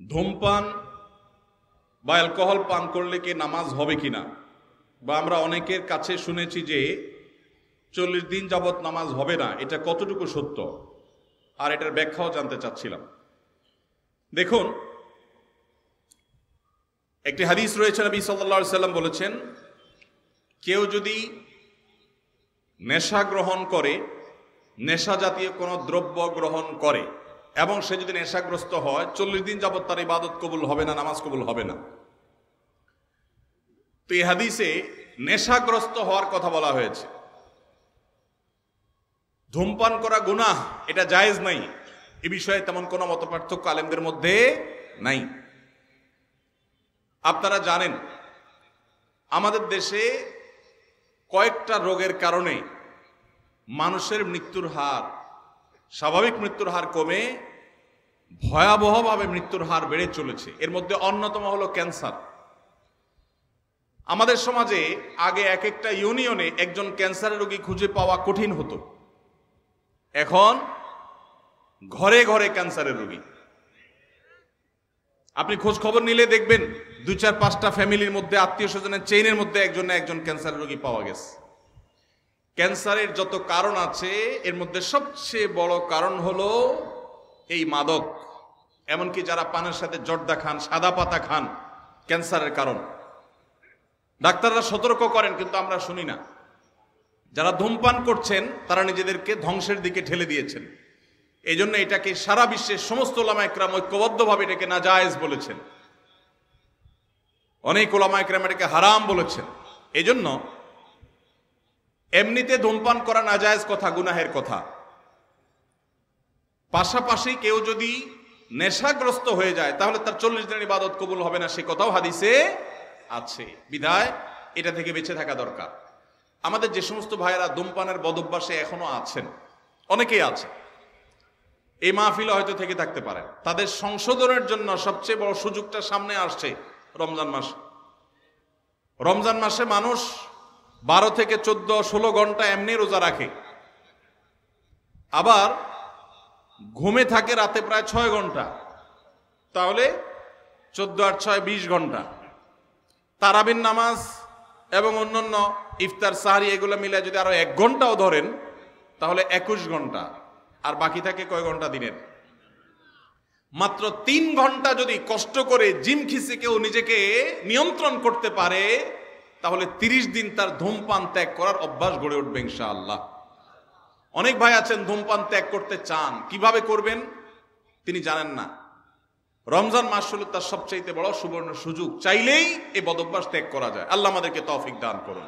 ধূমপান বা অ্যালকোহল পান করলে কি নামাজ হবে কিনা, বা আমরা অনেকের কাছে শুনেছি যে 40 দিন যাবত নামাজ হবে না, এটা কতটুকু সত্য, আর এটার ব্যাখ্যাও জানতে চাচ্ছিলাম। দেখুন, একটি হাদিস রয়েছে, নবী সাল্লাল্লাহু আলাইহি সাল্লাম বলেছেন, কেউ যদি নেশা গ্রহণ করে, নেশা জাতীয় কোনো দ্রব্য গ্রহণ করে এবং সে যদি নেশাগ্রস্ত হয়, 40 দিন যাবত তার ইবাদত কবুল হবে না, নামাজ কবুল হবে না। তো এই হাদিসে নেশাগ্রস্ত হওয়ার কথা বলা হয়েছে। ধূমপান করা গুনাহ, এটা জায়েজ নাই, এ বিষয়ে তেমন কোনো মতপার্থক্য আলেমদের মধ্যে নাই। আপনারা জানেন, আমাদের দেশে কয়েকটা রোগের কারণে মানুষের মৃত্যুর হার, স্বাভাবিক মৃত্যুর হার কমে ভয়াবহভাবে মৃত্যুর হার বেড়ে চলেছে। এর মধ্যে অন্যতম হলো ক্যান্সার। আমাদের সমাজে আগে এক একটা ইউনিয়নে একজন ক্যান্সারের রোগী খুঁজে পাওয়া কঠিন হতো, এখন ঘরে ঘরে ক্যান্সারের রোগী। আপনি খোঁজ খবর নিলে দেখবেন 2-4-5টা ফ্যামিলির মধ্যে, আত্মীয় স্বজনের চেইনের মধ্যে একজন না একজন ক্যান্সারের রোগী পাওয়া গেছে। ক্যান্সারের যত কারণ আছে, এর মধ্যে সবচেয়ে বড় কারণ হলো এই মাদক। এমনকি যারা পানের সাথে জর্দা খান, সাদা পাতা খান, ক্যান্সারের কারণ। ডাক্তাররা সতর্ক করেন, কিন্তু আমরা শুনি না। যারা ধূমপান করছেন তারা নিজেদেরকে ধ্বংসের দিকে ঠেলে দিয়েছেন। এই জন্য এটাকে সারা বিশ্বের সমস্ত উলামা ইকরাম ঐক্যবদ্ধভাবে এটাকে নাজায়েজ বলেছেন, অনেক উলামা ইকরাম এটাকে হারাম বলেছেন। এই জন্য এমনিতে ধূমপান করা নাজায়েজ কথা, গুনাহের কথা। পাশাপাশি কেউ যদি নেশাগ্রস্ত হয়ে যায় তাহলে তার 40 দিনের ইবাদত কবুল হবে না, সে কথাও হাদিসে আছে। বিধায় এটা থেকে বেঁচে থাকা দরকার। আমাদের যে সমস্ত ভাইয়েরা ধূমপানের বদভ্যাসে এখনো আছেন, অনেকেই আছে, এই মাহফিলে হয়তো থেকে থাকতে পারে, তাদের সংশোধনের জন্য সবচেয়ে বড় সুযোগটা সামনে আসছে রমজান মাস। রমজান মাসে মানুষ 12 থেকে 14-16 ঘন্টা এমনি রোজা রাখে, আবার ঘুমে থাকে রাতে প্রায় 6 ঘন্টা, তাহলে 14 আর 6 20 ঘন্টা। তারাবির নামাজ এবং অন্যান্য ইফতার, সাহরি এগুলো মিলে যদি আরো 1 ঘন্টাও ধরেন তাহলে 21 ঘন্টা। আর বাকি থাকে কয় ঘন্টা দিনের? মাত্র 3 ঘন্টা যদি কষ্ট করে জিম খিসে কেউ নিজেকে নিয়ন্ত্রণ করতে পারে, তাহলে 30 দিন তার ধূমপান ত্যাগ করার অভ্যাস গড়ে উঠবে ইনশাআল্লাহ। অনেক ভাই আছেন ধূমপান ত্যাগ করতে চান, কিভাবে করবেন তিনি জানেন না। রমজান মাস হলো তার সবচাইতে বড় সুবর্ণ সুযোগ, চাইলেই এই বদভ্যাস ত্যাগ করা যায়। আল্লাহ আমাদেরকে তৌফিক দান করুন।